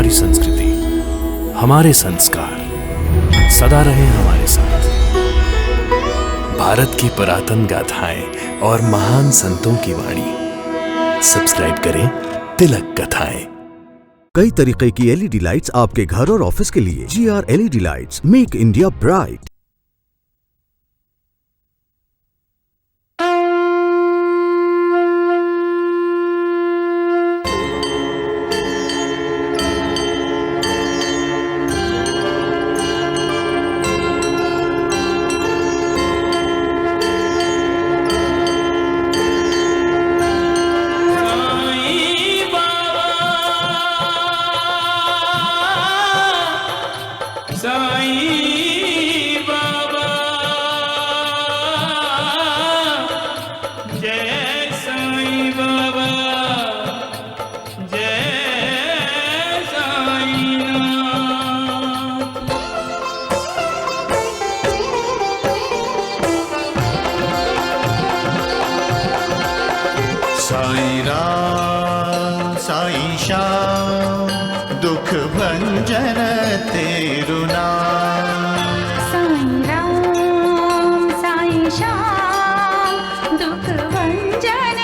हमारी संस्कृति, हमारे संस्कार सदा रहे हमारे साथ। भारत की पुरातन गाथाएं और महान संतों की वाणी। सब्सक्राइब करें तिलक कथाएं। कई तरीके की एलईडी लाइट्स आपके घर और ऑफिस के लिए। GR LED lights, make India bright. Sai Ram Sai Shyam दुख भंजन तेरु नाम। साईं राम साईं श्याम दुख भंजन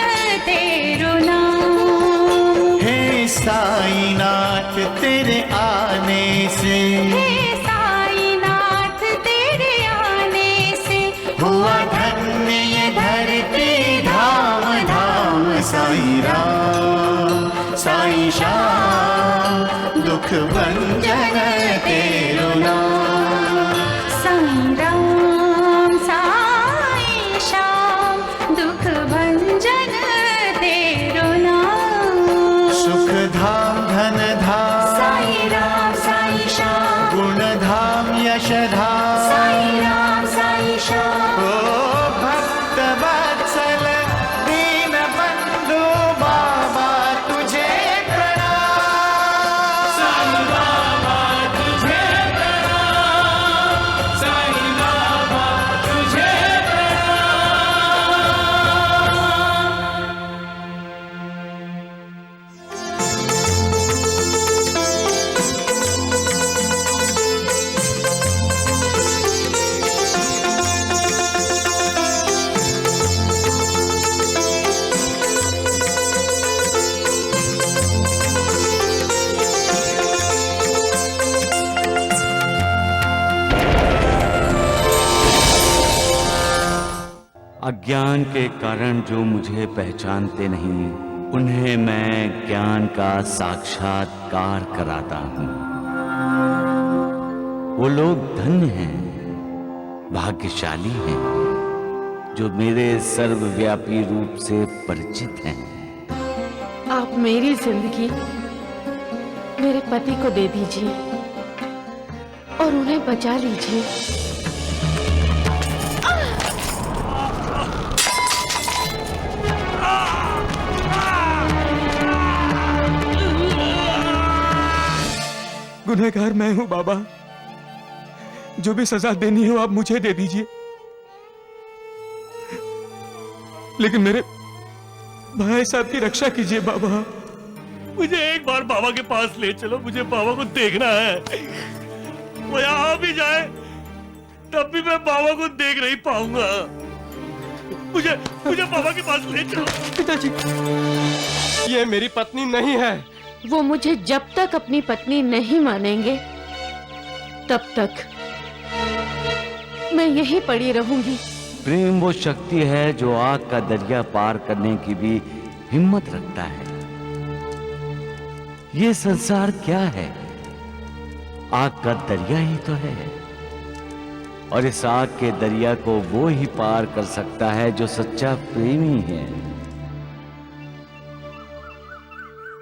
तेरु नाम। हे साईं नाथ तेरे आने से, हे साईं नाथ तेरे आने से हुआ धन्य ये धरती धाम धाम। साईं राम साईं श्याम दुख भंजन तेरु नाम। साईं राम साईं श्याम दुख भंजन तेरु नाम। सुख धाम धन धाम साईं राम साईं श्याम गुण धाम यश धाम। साईं राम साईं श्याम ओ भक्त वत्सल दीन बंधु बाबा तुझे प्रणाम। साईं बाबा तुझे प्रणाम। साईं बाबा तुझे अज्ञान के कारण जो मुझे पहचानते नहीं, उन्हें मैं ज्ञान का साक्षात्कार कराता हूँ। वो लोग धन्य हैं, भाग्यशाली हैं, जो मेरे सर्वव्यापी रूप से परिचित हैं। आप मेरी जिंदगी मेरे पति को दे दीजिए और उन्हें बचा लीजिए। गुनहगार मैं हूं बाबा, जो भी सजा देनी हो आप मुझे दे दीजिए, लेकिन मेरे भाई साहब की रक्षा कीजिए बाबा। मुझे एक बार बाबा के पास ले चलो, मुझे बाबा को देखना है। वो यहाँ भी जाए तब भी मैं बाबा को देख नहीं पाऊंगा। मुझे मुझे बाबा के पास ले चलो। पिताजी, ये मेरी पत्नी नहीं है। वो मुझे जब तक अपनी पत्नी नहीं मानेंगे तब तक मैं यहीं पड़ी रहूंगी। प्रेम वो शक्ति है जो आग का दरिया पार करने की भी हिम्मत रखता है। ये संसार क्या है? आग का दरिया ही तो है, और इस आग के दरिया को वो ही पार कर सकता है जो सच्चा प्रेमी है।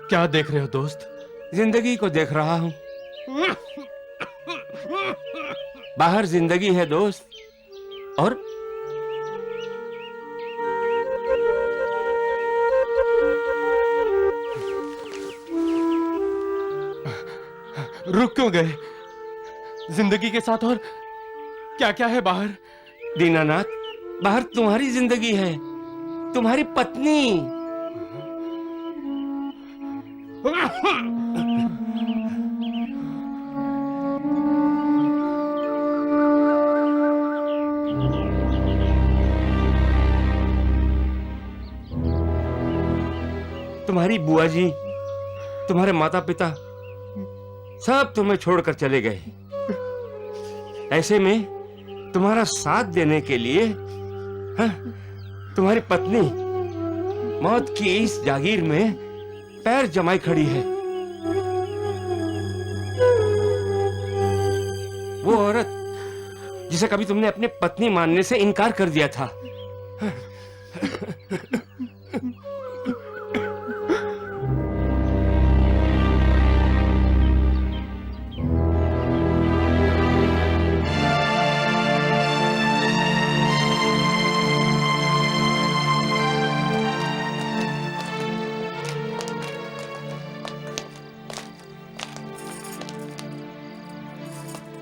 क्या देख रहे हो दोस्त? जिंदगी को देख रहा हूं। बाहर जिंदगी है दोस्त, और रुक क्यों गए? जिंदगी के साथ और क्या क्या है बाहर? दीनानाथ, बाहर तुम्हारी जिंदगी है, तुम्हारी पत्नी। तुम्हारी बुआ जी, तुम्हारे माता पिता सब तुम्हें छोड़कर चले गए। ऐसे में तुम्हारा साथ देने के लिए तुम्हारी पत्नी मौत की इस जागीर में पैर जमाई खड़ी है। वो औरत जिसे कभी तुमने अपनी पत्नी मानने से इनकार कर दिया था।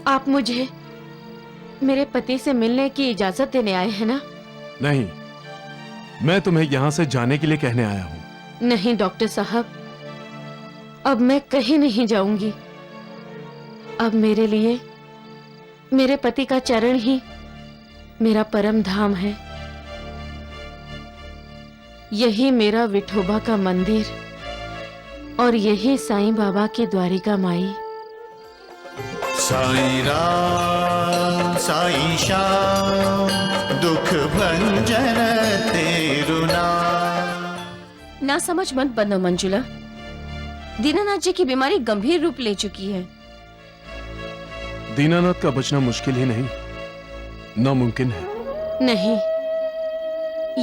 आप मुझे मेरे पति से मिलने की इजाजत देने आए हैं ना? नहीं, मैं तुम्हें यहां से जाने के लिए कहने आया हूं। नहीं डॉक्टर साहब, अब मैं कहीं नहीं जाऊंगी। अब मेरे लिए मेरे पति का चरण ही मेरा परम धाम है। यही मेरा विठोबा का मंदिर और यही साईं बाबा की द्वारिका माई। साईं राम साईं श्याम दुख भंजन तेरु नाम। ना समझ मत बनो मंजुला, दीनानाथ जी की बीमारी गंभीर रूप ले चुकी है। दीनानाथ का बचना मुश्किल ही नहीं, नामुमकिन है। नहीं,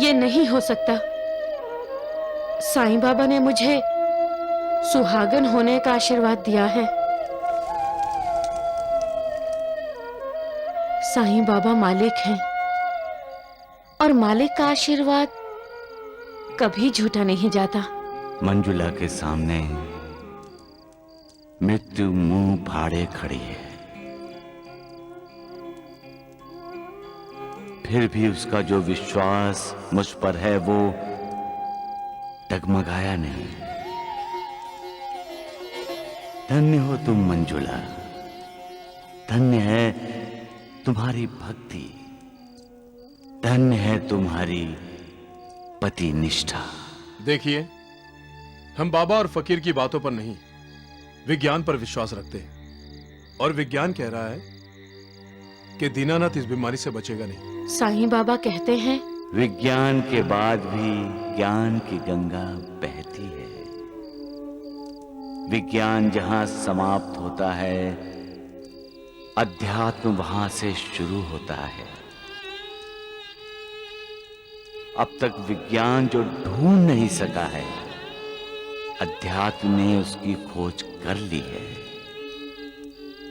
ये नहीं हो सकता। साईं बाबा ने मुझे सुहागन होने का आशीर्वाद दिया है। साईं बाबा मालिक हैं और मालिक का आशीर्वाद कभी झूठा नहीं जाता। मंजुला के सामने मृत्यु मुंह फाड़े खड़ी है, फिर भी उसका जो विश्वास मुझ पर है वो डगमगाया नहीं। धन्य हो तुम मंजुला, धन्य है तुम्हारी भक्ति, धन्य है तुम्हारी पति निष्ठा। देखिए, हम बाबा और फकीर की बातों पर नहीं, विज्ञान पर विश्वास रखते हैं और विज्ञान कह रहा है कि दीनानाथ इस बीमारी से बचेगा नहीं। साईं बाबा कहते हैं विज्ञान के बाद भी ज्ञान की गंगा बहती है। विज्ञान जहां समाप्त होता है, अध्यात्म वहां से शुरू होता है। अब तक विज्ञान जो ढूंढ नहीं सका है, अध्यात्म ने उसकी खोज कर ली है।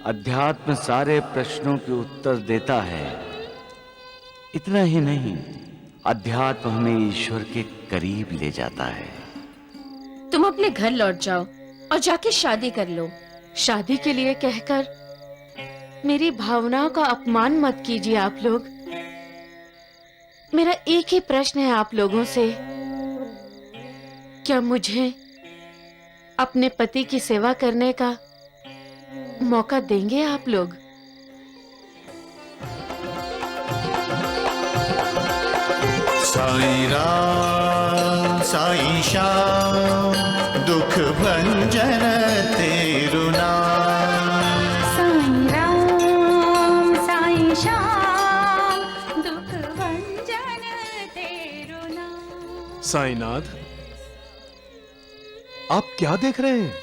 अध्यात्म सारे प्रश्नों के उत्तर देता है। इतना ही नहीं, अध्यात्म हमें ईश्वर के करीब ले जाता है। तुम अपने घर लौट जाओ और जाके शादी कर लो। शादी के लिए कहकर मेरी भावनाओं का अपमान मत कीजिए आप लोग। मेरा एक ही प्रश्न है आप लोगों से, क्या मुझे अपने पति की सेवा करने का मौका देंगे आप लोग? साईं राम साईं श्याम दुख भंजन तेरु नाम। साईं राम साईं श्याम दुख भंजन तेरु नाम। साईनाथ, आप क्या देख रहे हैं?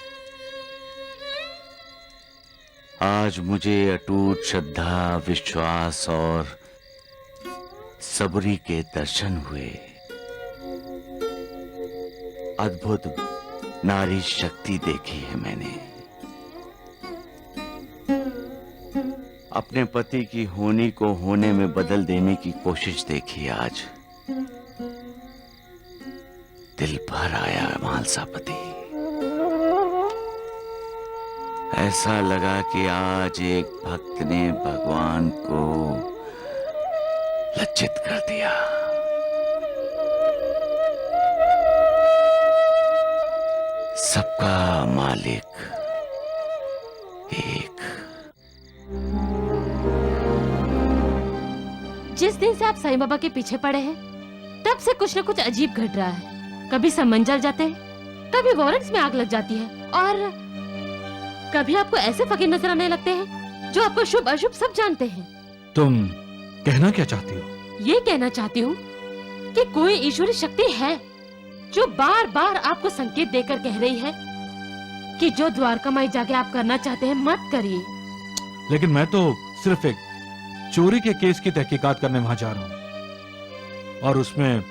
आज मुझे अटूट श्रद्धा, विश्वास और सबरी के दर्शन हुए। अद्भुत नारी शक्ति देखी है मैंने। अपने पति की होनी को होने में बदल देने की कोशिश देखी आज। दिल भर आया मालसापति। ऐसा लगा कि आज एक भक्त ने भगवान को लज्जित कर दिया। सबका मालिक एक। जिस दिन से आप साईं बाबा के पीछे पड़े हैं, तब से कुछ न कुछ अजीब घट रहा है। कभी सब मंजर जाते हैं, तभी वारंट्स में आग लग जाती है। और कभी आपको ऐसे फकीर नजर आने लगते हैं जो आपको शुभ अशुभ सब जानते हैं। तुम कहना क्या चाहती हो? ये कहना चाहती हूँ कि कोई ईश्वरी शक्ति है जो बार बार आपको संकेत देकर कह रही है कि जो द्वारकामाई जाके आप करना चाहते हैं मत करिए। लेकिन मैं तो सिर्फ एक चोरी के केस की तहकीकात करने वहां जा रहा हूं, और उसमें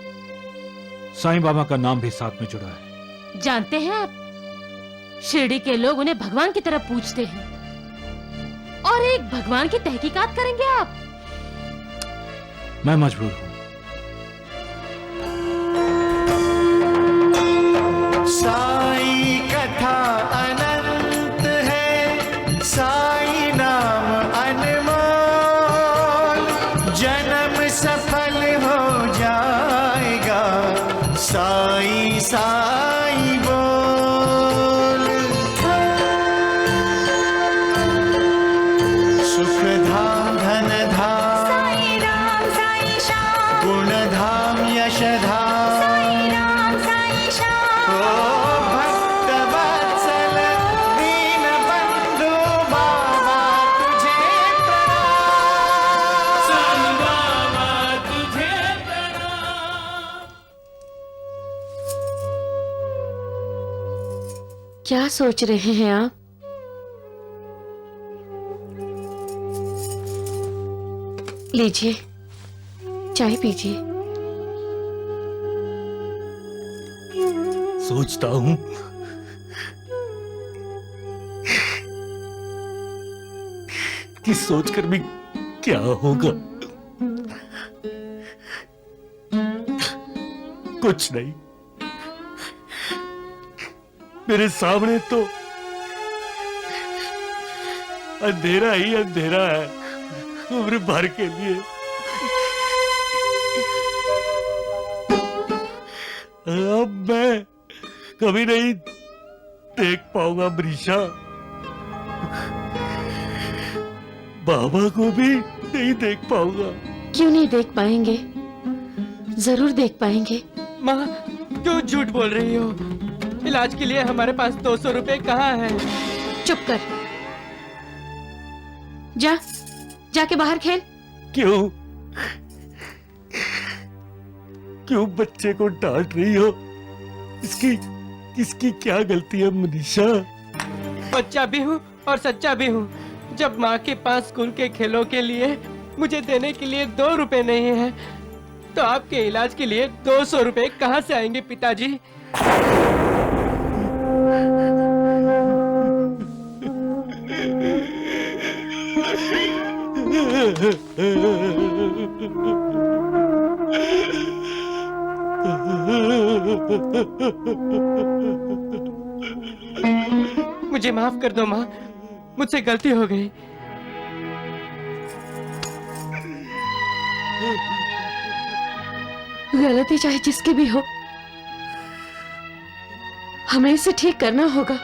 साईं बाबा का नाम भी साथ में जुड़ा है। जानते हैं आप, शिरडी के लोग उन्हें भगवान की तरह पूजते हैं, और एक भगवान की तहकीकात करेंगे आप? मैं मजबूर हूं। साई कथा अनंत है, साई नाम अनमोल, जन्म सफल हो जाएगा, साई साई बोल। सुख धाम धन धाम, साई राम साई श्याम, गुण धाम यश धाम, साई राम साई श्याम। ओ भक्त वत्सल दीन बंधु बाबा तुझे प्रणाम। साईं बाबा तुझे प्रणाम। क्या सोच रहे हैं आप? लीजिए, चाय पीजिए। सोचता हूं कि सोचकर भी क्या होगा। कुछ नहीं, मेरे सामने तो अंधेरा ही अंधेरा है उम्र भर के लिए। अब मैं कभी नहीं देख पाऊंगा मनीषा, बाबा को भी नहीं देख पाऊंगा। क्यों नहीं देख पाएंगे? जरूर देख पाएंगे। माँ, क्यों झूठ बोल रही हो? इलाज के लिए हमारे पास 200 रुपए कहाँ है? चुप कर, जा, जाके बाहर खेल। क्यों क्यों बच्चे को डांट रही हो? इसकी क्या गलती है मनीषा? बच्चा भी हूँ और सच्चा भी हूँ। जब माँ के पास स्कूल के खेलों के लिए मुझे देने के लिए 2 रुपए नहीं है, तो आपके इलाज के लिए 200 रुपए कहाँ से आएंगे पिताजी? मुझे माफ कर दो माँ, मुझसे गलती हो गई। गलती चाहे जिसकी भी हो, हमें इसे ठीक करना होगा,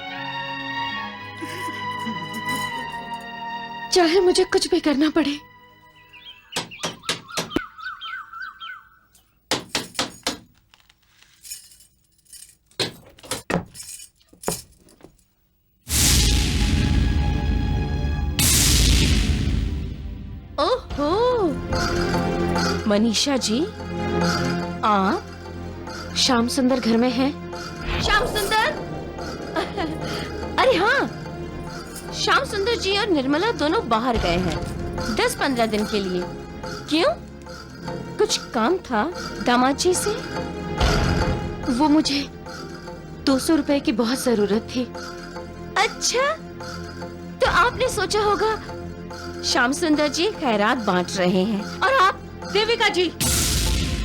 चाहे मुझे कुछ भी करना पड़े। ओहो, मनीषा जी, आप? श्याम सुंदर घर में है? श्याम सुंदर? अरे हाँ, श्याम सुंदर जी और निर्मला दोनों बाहर गए हैं 10-15 दिन के लिए। क्यों? कुछ काम था दामाद जी से? वो मुझे 200 रुपए की बहुत जरूरत थी। अच्छा, तो आपने सोचा होगा श्याम सुंदर जी खैरात बांट रहे हैं और आप? देविका जी,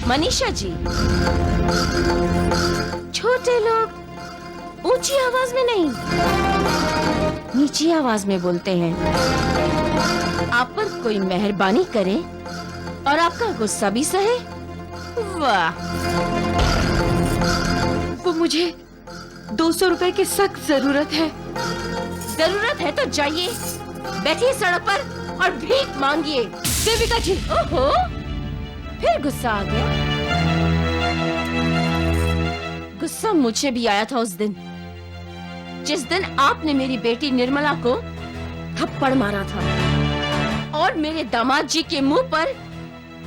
मनीषा जी, छोटे लोग ऊंची आवाज में नहीं, नीची आवाज में बोलते हैं। आप पर कोई मेहरबानी करे और आपका गुस्सा भी सहे, वाह। वो मुझे 200 रुपए की सख्त जरूरत है। जरूरत है तो जाइए, बैठिए सड़क पर और भीख मांगिए। देविका जी, ओहो, फिर गुस्सा आ गया। गुस्सा मुझे भी आया था उस दिन, जिस दिन आपने मेरी बेटी निर्मला को थप्पड़ मारा था और मेरे दामाद जी के मुंह पर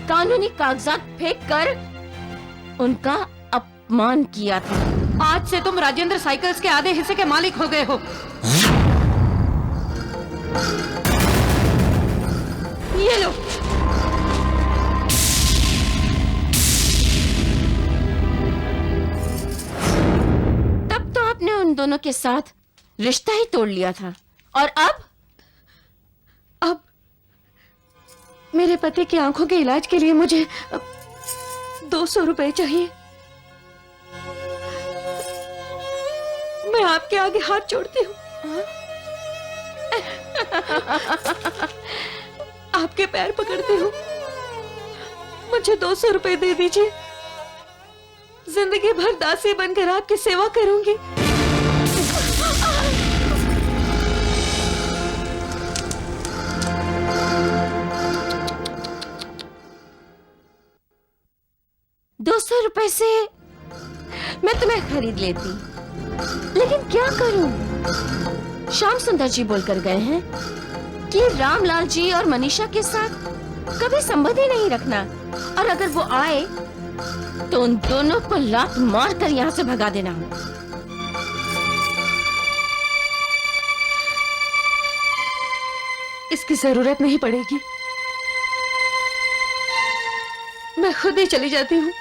कानूनी कागजात फेंक कर उनका अपमान किया था। आज से तुम राजेंद्र साइकिल्स के आधे हिस्से के मालिक हो गए हो। ये लो। तब तो आपने उन दोनों के साथ रिश्ता ही तोड़ लिया था, और अब मेरे पति की आंखों के इलाज के लिए मुझे 200 रुपए चाहिए। मैं आपके आगे हाथ जोड़ती हूँ। आपके पैर पकड़ती हूँ, मुझे 200 रुपए दे दीजिए। जिंदगी भर दासी बनकर आपकी सेवा करूंगी। ₹200 से मैं तुम्हें खरीद लेती, लेकिन क्या करूं? श्याम सुंदर जी बोलकर गए हैं कि रामलाल जी और मनीषा के साथ कभी संबंध ही नहीं रखना, और अगर वो आए तो उन दोनों को लात मारकर यहाँ से भगा देना। इसकी जरूरत नहीं पड़ेगी, मैं खुद ही चली जाती हूँ।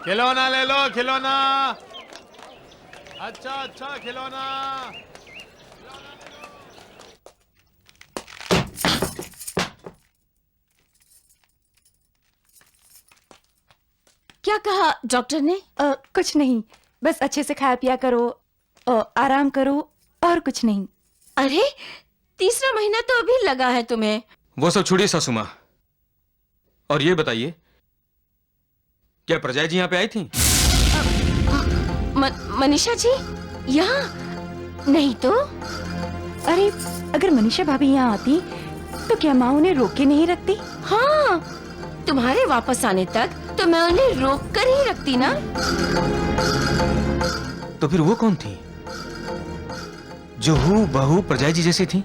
खिलौना ले लो, खिलौना। अच्छा अच्छा खिलौना। क्या कहा डॉक्टर ने? कुछ नहीं, बस अच्छे से खाया पिया करो, आराम करो, और कुछ नहीं। अरे, तीसरा महीना तो अभी लगा है तुम्हें। वो सब छोड़िए सासू माँ, और ये बताइए, क्या प्रजा जी यहाँ पे आई थी? मनीषा जी यहाँ? नहीं तो। अरे, अगर मनीषा भाभी यहाँ आती तो क्या माँ उन्हें रोक के नहीं रखती? हाँ, तुम्हारे वापस आने तक तो मैं उन्हें रोक कर ही रखती ना। तो फिर वो कौन थी जो हूँ बहू प्रजा जी जैसी थी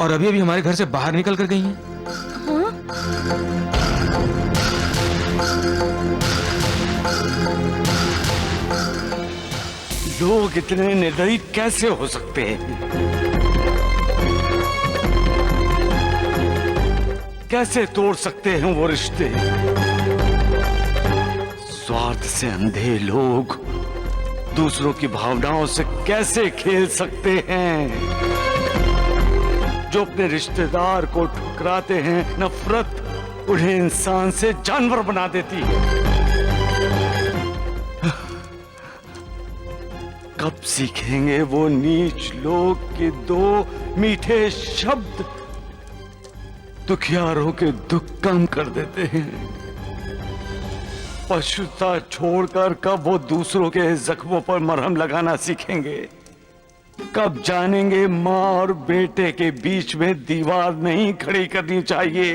और अभी अभी हमारे घर से बाहर निकल कर गई हैं? हाँ? लोग इतने निर्दयी कैसे हो सकते हैं? कैसे तोड़ सकते हैं वो रिश्ते? स्वार्थ से अंधे लोग दूसरों की भावनाओं से कैसे खेल सकते हैं? जो अपने रिश्तेदार को ठुकराते हैं, नफरत उन्हें इंसान से जानवर बना देती है। कब सीखेंगे वो नीच लोग के दो मीठे शब्द दुखियारों के दुख कम कर देते हैं? पशुता छोड़कर कब वो दूसरों के जख्मों पर मरहम लगाना सीखेंगे? कब जानेंगे माँ और बेटे के बीच में दीवार नहीं खड़ी करनी चाहिए?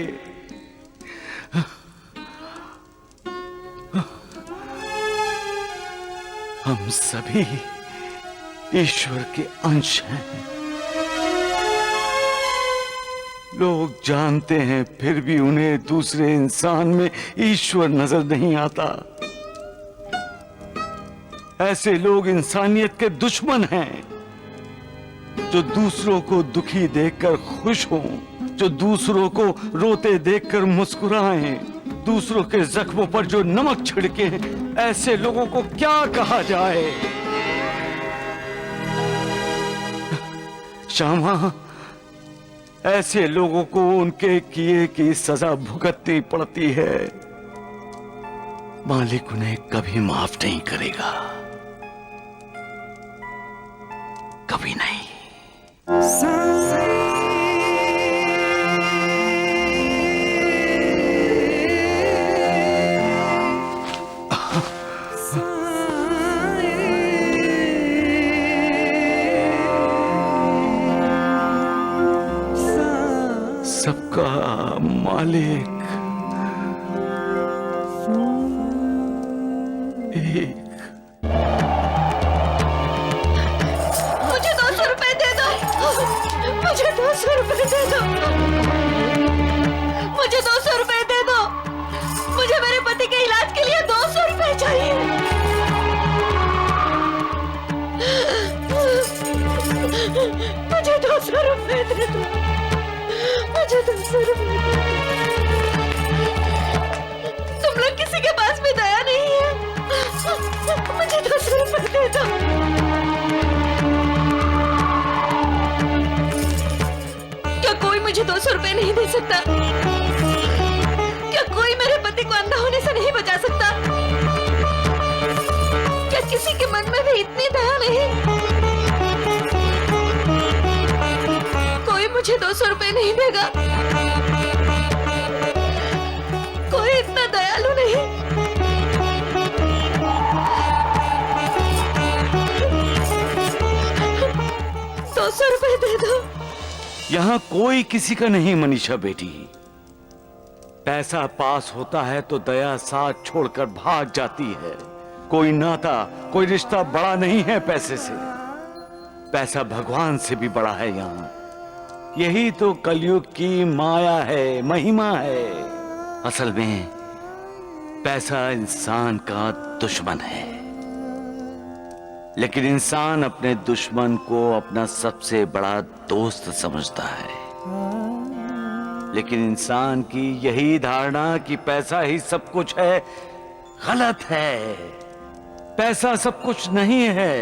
हम सभी ईश्वर के अंश हैं। लोग जानते हैं, फिर भी उन्हें दूसरे इंसान में ईश्वर नजर नहीं आता। ऐसे लोग इंसानियत के दुश्मन हैं, जो दूसरों को दुखी देखकर खुश हों, जो दूसरों को रोते देखकर मुस्कुराएं, दूसरों के जख्मों पर जो नमक छिड़के। ऐसे लोगों को क्या कहा जाए? श्यामा, ऐसे लोगों को उनके किए की सजा भुगतनी पड़ती है। मालिक उन्हें कभी माफ नहीं करेगा, कभी नहीं। सबका मालिक एक। मुझे 200 रुपए दे दो, मुझे 200 रुपए दे दो, मुझे 200 रुपए दे दो, मुझे मेरे पति के इलाज के लिए 200 रुपए चाहिए। मुझे 200 रुपए दे दो, मुझे 200 रुपए। तुम लोग किसी के पास भी दया नहीं है, मुझे 200 रुपए दे दो। क्या कोई मुझे 200 रुपए नहीं दे सकता? क्या कोई मेरे पति को अंधा होने से नहीं बचा सकता? क्या किसी के मन में भी इतनी दया नहीं? कोई मुझे 200 रुपए नहीं देगा? कोई इतना दयालु नहीं? 200 रुपए दे दो। यहां कोई किसी का नहीं मनीषा बेटी। पैसा पास होता है तो दया साथ छोड़कर भाग जाती है। कोई नाता, कोई रिश्ता बड़ा नहीं है पैसे से। पैसा भगवान से भी बड़ा है यहाँ। यही तो कलयुग की माया है, महिमा है। असल में पैसा इंसान का दुश्मन है, लेकिन इंसान अपने दुश्मन को अपना सबसे बड़ा दोस्त समझता है। लेकिन इंसान की यही धारणा कि पैसा ही सब कुछ है, गलत है। पैसा सब कुछ नहीं है।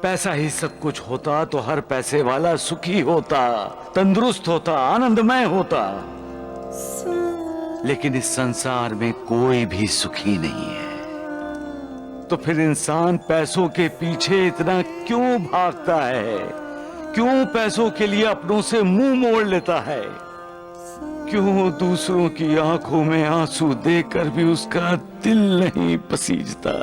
पैसा ही सब कुछ होता तो हर पैसे वाला सुखी होता, तंदुरुस्त होता, आनंदमय होता। लेकिन इस संसार में कोई भी सुखी नहीं है। तो फिर इंसान पैसों के पीछे इतना क्यों भागता है? क्यों पैसों के लिए अपनों से मुंह मोड़ लेता है? क्यों दूसरों की आंखों में आंसू देखकर भी उसका दिल नहीं पसीजता?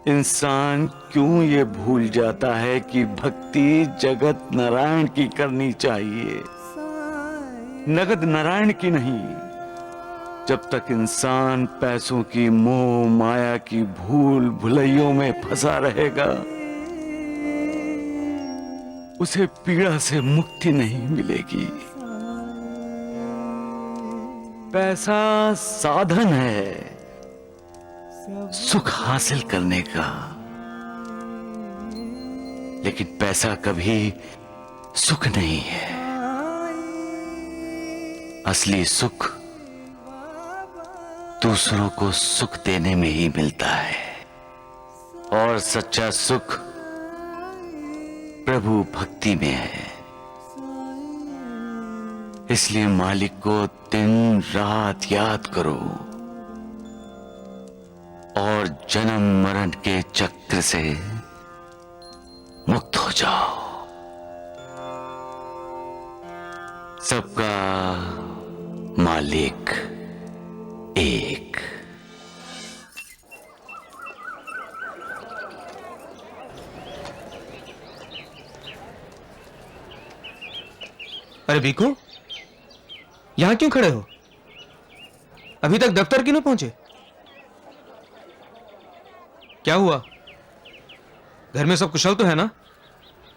इंसान क्यों ये भूल जाता है कि भक्ति जगत नारायण की करनी चाहिए, नगद नारायण की नहीं। जब तक इंसान पैसों की मोह माया की भूल भुलैयों में फंसा रहेगा, उसे पीड़ा से मुक्ति नहीं मिलेगी। पैसा साधन है सुख हासिल करने का, लेकिन पैसा कभी सुख नहीं है। असली सुख दूसरों को सुख देने में ही मिलता है, और सच्चा सुख प्रभु भक्ति में है। इसलिए मालिक को दिन रात याद करो और जन्म मरण के चक्र से मुक्त हो जाओ। सबका मालिक एक। अरे भीखू, यहां क्यों खड़े हो? अभी तक दफ्तर क्यों नहीं पहुंचे? क्या हुआ? घर में सब कुशल तो है ना?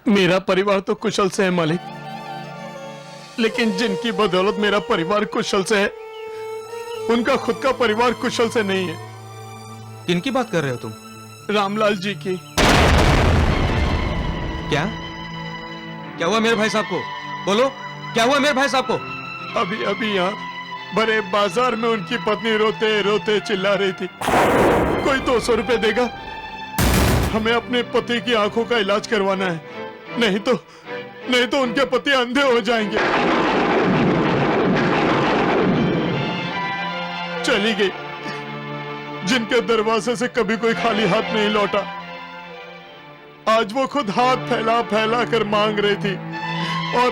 मेरा परिवार तो कुशल से है मालिक, लेकिन जिनकी बदौलत मेरा परिवार कुशल से है, उनका खुद का परिवार कुशल से नहीं है। किनकी बात कर रहे हो तुम? रामलाल जी की। क्या क्या हुआ मेरे भाई साहब को? बोलो, क्या हुआ मेरे भाई साहब को? अभी अभी यहाँ बड़े बाजार में उनकी पत्नी रोते रोते चिल्ला रही थी, कोई 200 रुपए देगा? हमें अपने पति की आंखों का इलाज करवाना है, नहीं तो नहीं तो उनके पति अंधे हो जाएंगे। चली गई जिनके दरवाजे से कभी कोई खाली हाथ नहीं लौटा, आज वो खुद हाथ फैला फैला कर मांग रही थी और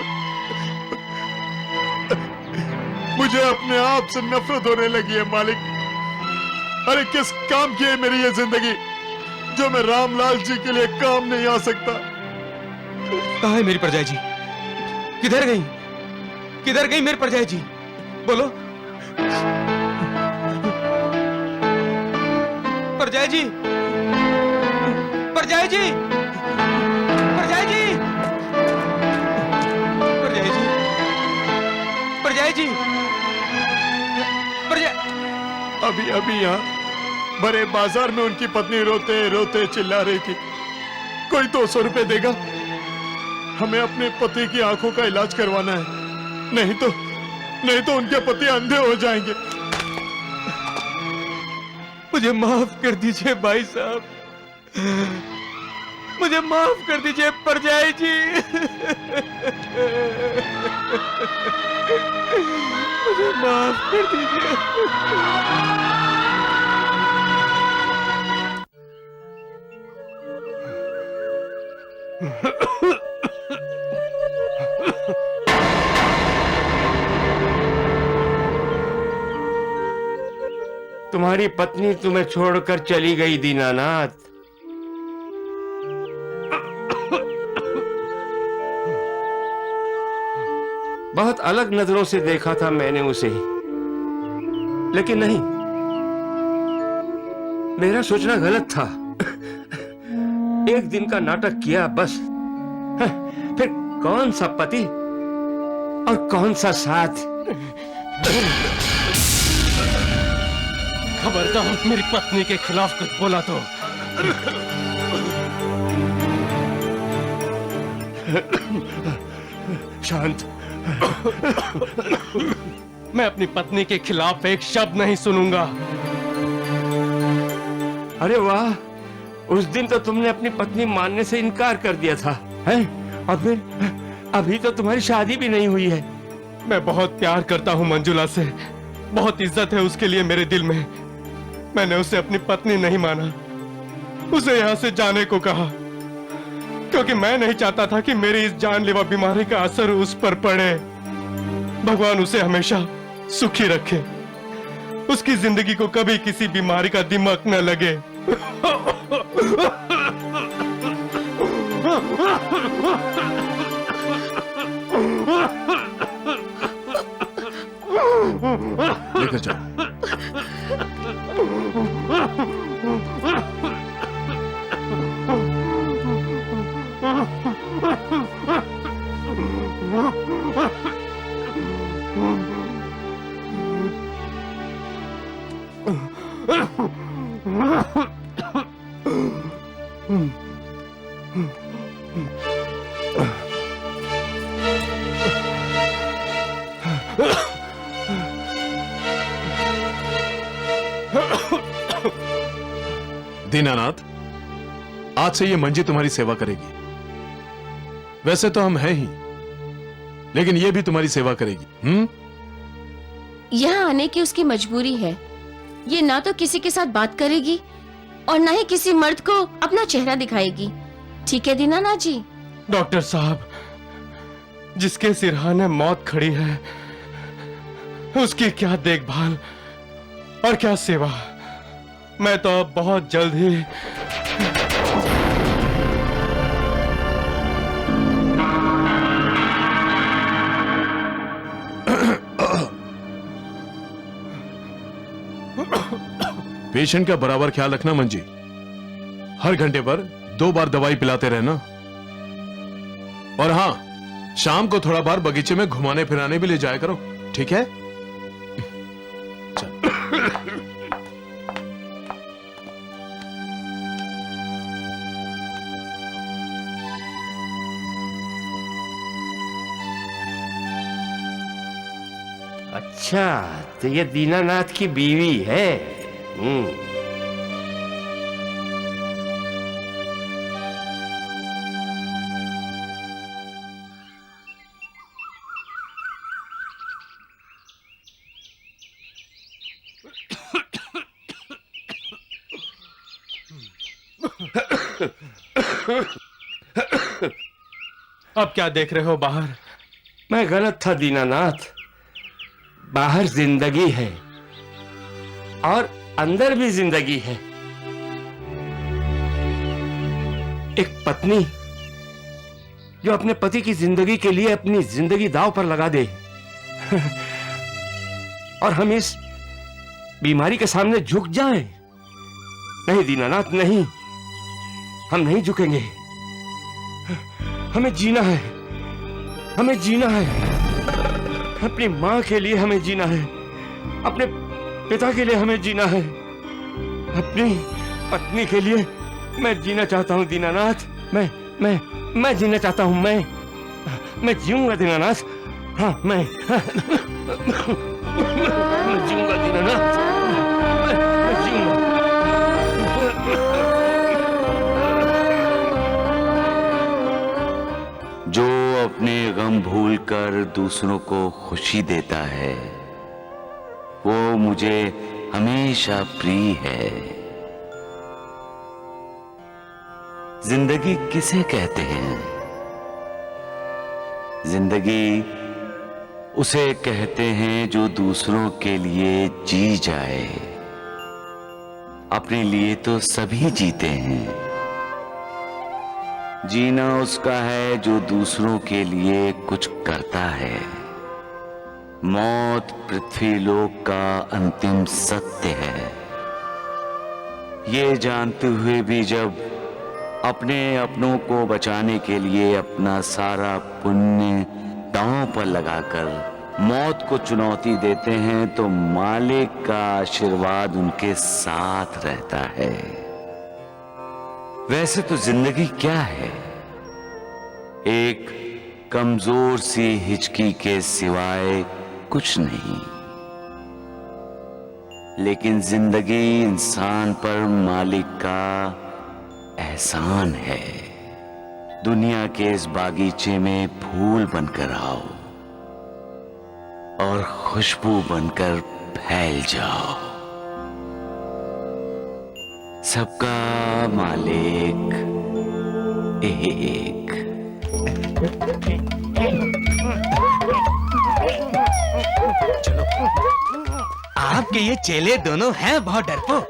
मुझे अपने आप से नफरत होने लगी है मालिक। अरे किस काम की है मेरी ये जिंदगी जो मैं रामलाल जी के लिए काम नहीं आ सकता। कहाँ है मेरी परजाई जी? किधर गई? किधर गई मेरी परजाई जी? बोलो। परजाई जी, परजाई जी, परजाई जी, परजाई जी, परजाई जी, अभी अभी यहाँ बड़े बाजार में उनकी पत्नी रोते रोते चिल्ला रही थी, कोई 200 रुपए देगा? हमें अपने पति की आंखों का इलाज करवाना है, नहीं तो उनके पति अंधे हो जाएंगे। मुझे माफ कर दीजिए भाई साहब, मुझे माफ कर दीजिए परजाई जी, मुझे माफ कर दीजिए। तुम्हारी पत्नी तुम्हें छोड़कर चली गई दीनानाथ। बहुत अलग नजरों से देखा था मैंने उसे, लेकिन नहीं, मेरा सोचना गलत था। एक दिन का नाटक किया बस, फिर कौन सा पति और कौन सा साथ। खबरदार मेरी पत्नी के खिलाफ कुछ बोला तो शांत। मैं अपनी पत्नी के खिलाफ एक शब्द नहीं सुनूंगा। अरे वाह, उस दिन तो तुमने अपनी पत्नी मानने से इनकार कर दिया था, हैं? और फिर अभी तो तुम्हारी शादी भी नहीं हुई है। मैं बहुत प्यार करता हूं मंजुला से, बहुत इज्जत है उसके लिए मेरे दिल में। मैंने उसे अपनी पत्नी नहीं माना, उसे यहाँ से जाने को कहा, क्योंकि मैं नहीं चाहता था कि मेरी इस जानलेवा बीमारी का असर उस पर पड़े। भगवान उसे हमेशा सुखी रखे, उसकी जिंदगी को कभी किसी बीमारी का दिमक न लगे। लेकर जाओ। दीनानाथ, आज से ये मंजी तुम्हारी सेवा करेगी। वैसे तो हम हैं ही, लेकिन ये भी तुम्हारी सेवा करेगी। यहाँ आने की उसकी मजबूरी है। ये ना तो किसी के साथ बात करेगी और ना ही किसी मर्द को अपना चेहरा दिखाएगी। ठीक है दीनानाथ जी? डॉक्टर साहब, जिसके सिरहाने मौत खड़ी है, उसकी क्या देखभाल और क्या सेवा। मैं तो अब बहुत जल्द ही पेशेंट का बराबर ख्याल रखना मंजी। हर घंटे पर 2 बार दवाई पिलाते रहना। और हाँ, शाम को थोड़ा बार बगीचे में घुमाने फिराने भी ले जाया करो, ठीक है? अच्छा, तो ये दीनानाथ की बीवी है। अब क्या देख रहे हो बाहर? मैं गलत था दीनानाथ। बाहर जिंदगी है और अंदर भी जिंदगी है। एक पत्नी जो अपने पति की जिंदगी के लिए अपनी जिंदगी दांव पर लगा दे और हम इस बीमारी के सामने झुक जाएं। नहीं दीनानाथ, नहीं, हम नहीं झुकेंगे। हमें जीना है, हमें जीना है। अपनी मां के लिए हमें जीना है, अपने पिता के लिए हमें जीना है, अपनी पत्नी के लिए मैं जीना चाहता हूं दीनानाथ। मैं जीना चाहता हूं। मैं जीऊंगा दीनानाथ। हाँ, मैं जीऊंगा दीनानाथ। मैं जीऊंगा। जो अपने गम भूलकर दूसरों को खुशी देता है वो मुझे हमेशा प्रिय है। जिंदगी किसे कहते हैं? जिंदगी उसे कहते हैं जो दूसरों के लिए जी जाए। अपने लिए तो सभी जीते हैं, जीना उसका है जो दूसरों के लिए कुछ करता है। मौत पृथ्वी लोक का अंतिम सत्य है। ये जानते हुए भी जब अपने अपनों को बचाने के लिए अपना सारा पुण्य दांव पर लगाकर मौत को चुनौती देते हैं तो मालिक का आशीर्वाद उनके साथ रहता है। वैसे तो जिंदगी क्या है? एक कमजोर सी हिचकी के सिवाय कुछ नहीं। लेकिन जिंदगी इंसान पर मालिक का एहसान है। दुनिया के इस बागीचे में फूल बनकर आओ और खुशबू बनकर फैल जाओ। सबका मालिक एक। चलो, आपके ये चेले दोनों हैं बहुत डरपोक।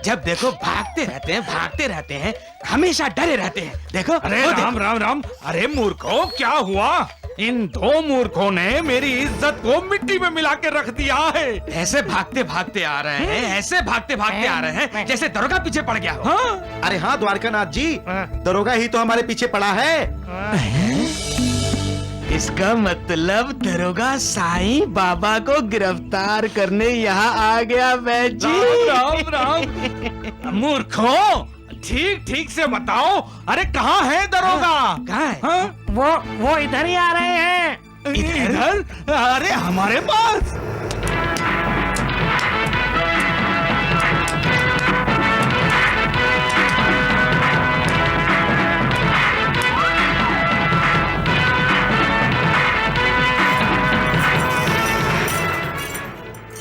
जब देखो भागते रहते हैं, हमेशा डरे रहते हैं। देखो। अरे राम राम राम। अरे मूर्खों, क्या हुआ? इन दो मूर्खों ने मेरी इज्जत को मिट्टी में मिला के रख दिया है। ऐसे भागते भागते आ रहे हैं, ऐसे भागते भागते आ रहे हैं जैसे दरोगा पीछे पड़ गया हो। हाँ? अरे हाँ द्वारकानाथ जी, दरोगा ही तो हमारे पीछे पड़ा है। इसका मतलब दरोगा साईं बाबा को गिरफ्तार करने यहाँ आ गया वैद जी। राम राम। मूर्खों, ठीक ठीक से बताओ, अरे कहाँ है दरोगा? कहाँ है? हाँ? वो इधर ही आ रहे हैं। इधर? अरे हमारे पास।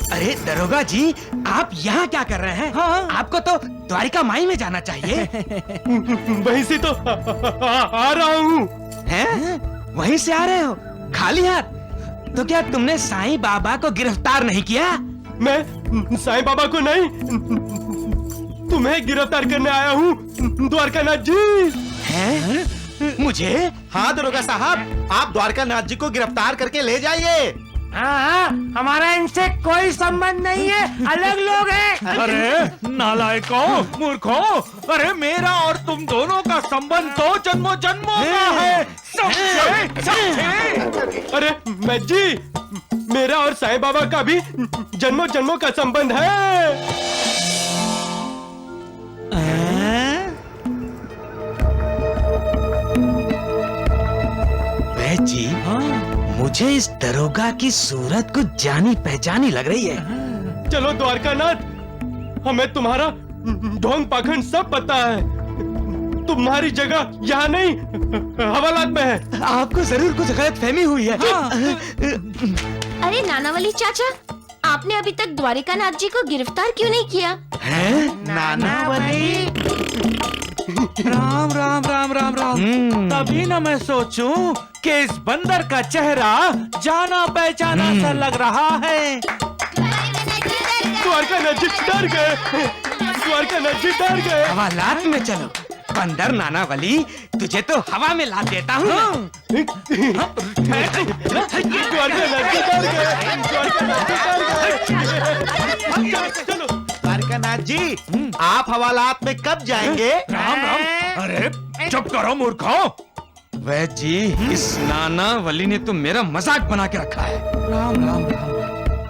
अरे दरोगा जी, आप यहाँ क्या कर रहे हैं? हाँ? आपको तो द्वारिका माई में जाना चाहिए। वहीं से तो आ रहा हूँ। हैं? वहीं से आ रहे हो खाली हाथ? तो क्या तुमने साईं बाबा को गिरफ्तार नहीं किया? मैं साईं बाबा को नहीं, तुम्हें गिरफ्तार करने आया हूँ द्वारकानाथ जी। हैं? मुझे? हाँ दरोगा साहब, आप द्वारकानाथ जी को गिरफ्तार करके ले जाइए। हाँ, हमारा इनसे कोई संबंध नहीं है, अलग लोग हैं। अरे नालायकों, मूर्खों, अरे मेरा और तुम दोनों का संबंध तो जन्मों जन्मों का है। समझे? अरे मैं जी, मेरा और साईं बाबा का भी जन्मों जन्मों का संबंध है। वैद जी, मुझे इस दरोगा की सूरत कुछ जानी पहचानी लग रही है। चलो द्वारकानाथ, हमें तुम्हारा ढोंग पाखंड सब पता है। तुम्हारी जगह यहाँ नहीं, हवालात में है। आपको जरूर कुछ गलतफहमी हुई है। अरे नानावली चाचा, आपने अभी तक द्वारिकानाथ जी को गिरफ्तार क्यों नहीं किया? हैं? नानावली। राम राम राम राम राम। तभी ना मैं सोचूं कि इस बंदर का चेहरा जाना पहचाना सा लग रहा है। द्वारका नजीब डर गए, द्वारका नजीब डर गए। हवालात में चलो बंदर नाना वली, तुझे तो हवा में ला देता हूँ। द्वारकानाथ जी, आप हवालात में कब जाएंगे? राम राम। अरे चुप करो मूर्खों। वह जी, इस नाना वली ने तो मेरा मजाक बना के रखा है। राम राम राम।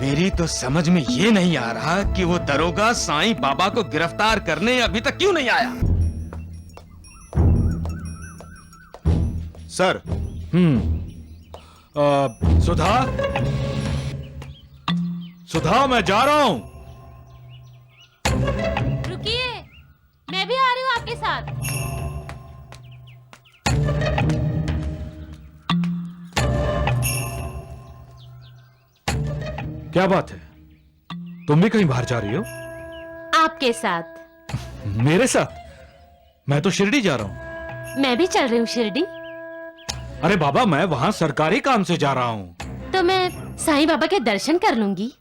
मेरी तो समझ में ये नहीं आ रहा कि वो दरोगा साईं बाबा को गिरफ्तार करने अभी तक क्यों नहीं आया। सर। सुधा, सुधा मैं जा रहा हूं। रुकिए, मैं भी आ रही हूँ आपके साथ। क्या बात है, तुम भी कहीं बाहर जा रही हो? आपके साथ। मेरे साथ? मैं तो शिरडी जा रहा हूं। मैं भी चल रही हूँ शिरडी। अरे बाबा, मैं वहां सरकारी काम से जा रहा हूं। तो मैं साईं बाबा के दर्शन कर लूंगी।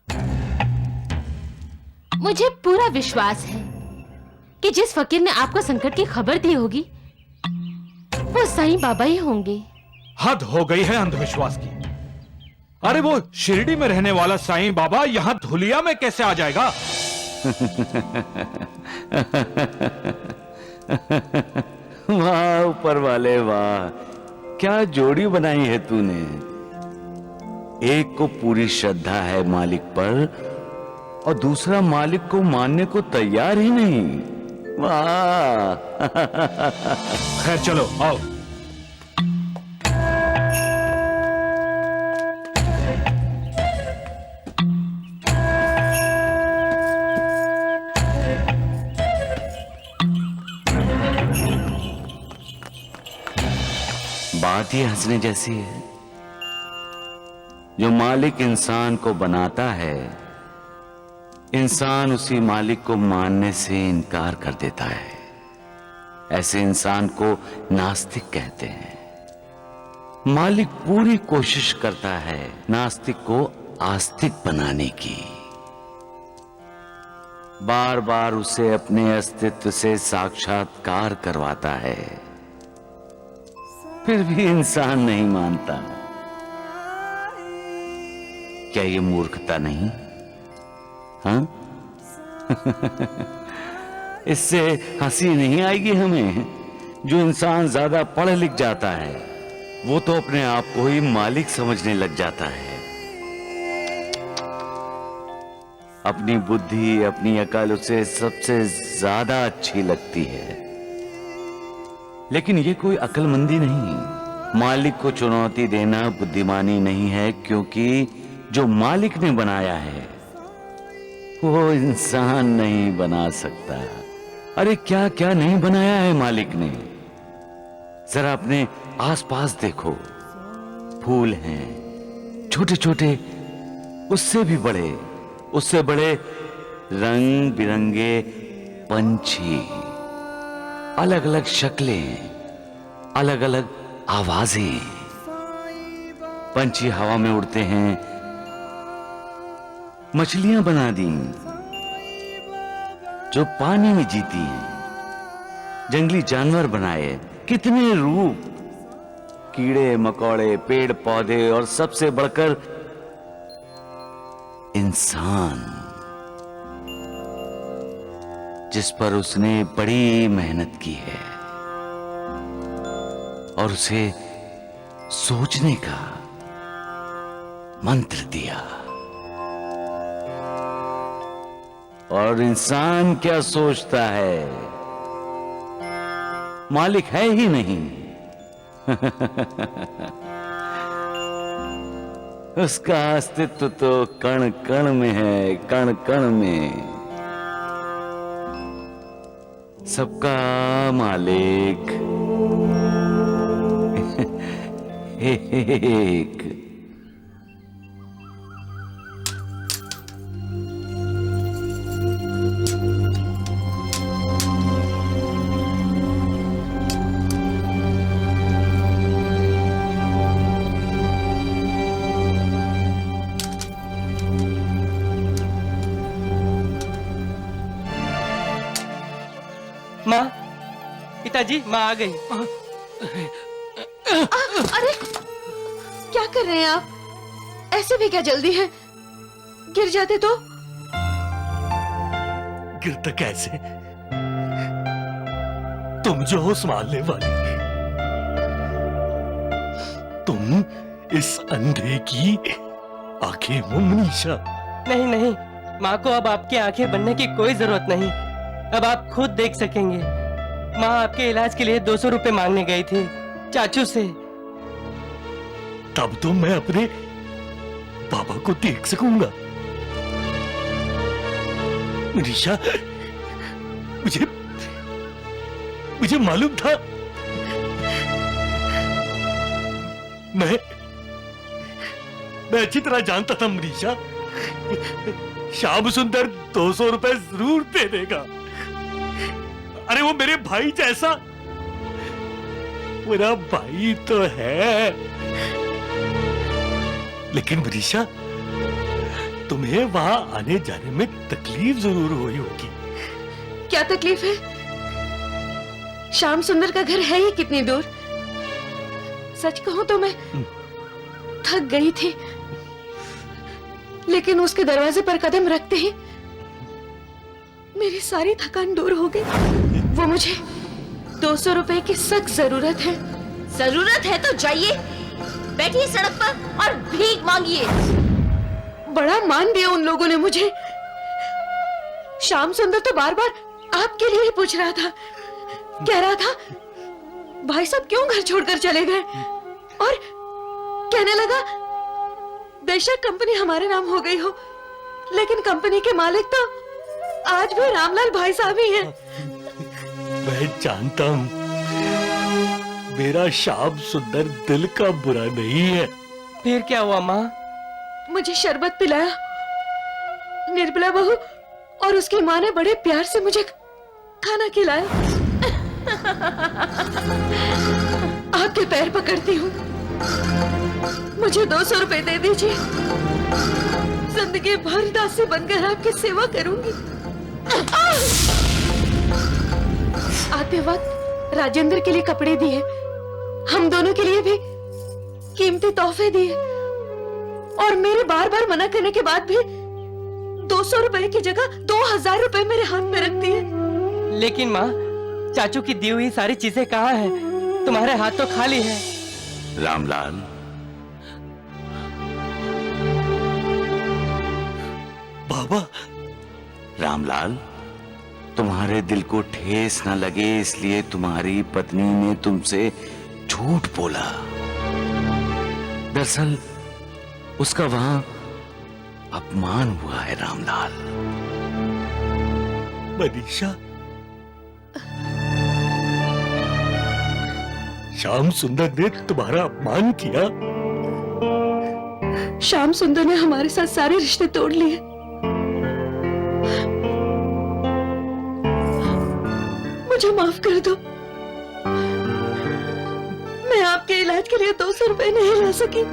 मुझे पूरा विश्वास है कि जिस फकीर ने आपको संकट की खबर दी होगी वो साईं बाबा ही होंगे। हद हो गई है अंधविश्वास की। अरे वो शिरडी में रहने वाला साईं बाबा यहां धुलिया में कैसे आ जाएगा? वाह ऊपर वाले वाह, क्या जोड़ी बनाई है तूने। एक को पूरी श्रद्धा है मालिक पर और दूसरा मालिक को मानने को तैयार ही नहीं। वाह। खैर चलो आओ। बात ही हंसने जैसी है। जो मालिक इंसान को बनाता है, इंसान उसी मालिक को मानने से इनकार कर देता है। ऐसे इंसान को नास्तिक कहते हैं। मालिक पूरी कोशिश करता है नास्तिक को आस्तिक बनाने की। बार बार उसे अपने अस्तित्व से साक्षात्कार करवाता है, फिर भी इंसान नहीं मानता। क्या ये मूर्खता नहीं? हाँ? इससे हंसी नहीं आएगी हमें? जो इंसान ज्यादा पढ़ लिख जाता है वो तो अपने आप को ही मालिक समझने लग जाता है। अपनी बुद्धि, अपनी अकल उसे सबसे ज्यादा अच्छी लगती है। लेकिन ये कोई अकलमंदी नहीं। मालिक को चुनौती देना बुद्धिमानी नहीं है, क्योंकि जो मालिक ने बनाया है वो इंसान नहीं बना सकता। अरे क्या क्या नहीं बनाया है मालिक ने। जरा अपने आसपास देखो, फूल हैं छोटे छोटे, उससे भी बड़े, उससे बड़े रंग बिरंगे पंछी, अलग अलग शक्लें, अलग अलग आवाजें। पंछी हवा में उड़ते हैं, मछलियां बना दी जो पानी में जीती हैं, जंगली जानवर बनाए, कितने रूप, कीड़े मकोड़े, पेड़ पौधे और सबसे बढ़कर इंसान, जिस पर उसने बड़ी मेहनत की है और उसे सोचने का मंत्र दिया। और इंसान क्या सोचता है? मालिक है ही नहीं। उसका अस्तित्व तो कण कण में है, कण कण में। सबका मालिक एक। माँ, पिताजी, माँ आ गई। अरे क्या कर रहे हैं आप? ऐसे भी क्या जल्दी है? गिर जाते तो? गिरता कैसे? तुम जो हो संभालने वाली, तुम इस अंधे की आंखें हो मनीषा। नहीं नहीं, माँ को अब आपकी आंखें बनने की कोई जरूरत नहीं। अब आप खुद देख सकेंगे। माँ आपके इलाज के लिए 200 रुपए मांगने गई थी चाचू से। तब तो मैं अपने बाबा को देख सकूंगा। मनीषा, मुझे मालूम था। मैं अच्छी तरह जानता था मनीषा, श्याम सुंदर 200 रुपए जरूर दे देगा। अरे वो मेरे भाई जैसा, मेरा भाई तो है। लेकिन मनीषा, तुम्हें वहां आने जाने में तकलीफ जरूर हुई होगी। क्या तकलीफ है? श्याम सुंदर का घर है ही कितनी दूर। सच कहूं तो मैं थक गई थी, लेकिन उसके दरवाजे पर कदम रखते ही मेरी सारी थकान दूर हो गई। वो मुझे 200 रुपए की सख्त जरूरत है। जरूरत है तो जाइए, बैठिए सड़क पर और भीख मांगिए। बड़ा मान दिया उन लोगों ने मुझे। श्याम सुंदर तो बार बार आपके लिए ही पूछ रहा था। कह रहा था, भाई साहब क्यों घर छोड़कर चले गए? और कहने लगा, बेशक कंपनी हमारे नाम हो गई हो, लेकिन कंपनी के मालिक तो आज भी रामलाल भाई साहब ही हैं। मैं जानता हूं, मेरा श्याम सुंदर दिल का बुरा नहीं है। फिर क्या हुआ माँ? मुझे शरबत पिलाया। निर्मला बहू और उसकी माँ ने बड़े प्यार से मुझे खाना खिलाया। आपके पैर पकड़ती हूँ, मुझे 200 रुपए दे दीजिए। जिंदगी भर दासी बनकर आपकी सेवा करूंगी। आते वक्त राजेंद्र के लिए कपड़े दिए, हम दोनों के लिए भी कीमती तोहफे दिए, और मेरे बार बार मना करने के बाद भी 200 रुपए की जगह 2000 रुपए मेरे हाथ में रखती है। लेकिन माँ, चाचू की दी हुई सारी चीजें कहाँ हैं? तुम्हारे हाथ तो खाली है। रामलाल, बाबा। रामलाल, तुम्हारे दिल को ठेस न लगे इसलिए तुम्हारी पत्नी ने तुमसे झूठ बोला। दरअसल उसका वहां अपमान हुआ है रामलाल। मनीषा, श्याम सुंदर ने तुम्हारा अपमान किया? श्याम सुंदर ने हमारे साथ सारे रिश्ते तोड़ लिए। मुझे माफ कर दो, मैं आपके इलाज के लिए 200 रुपए नहीं ला सकी।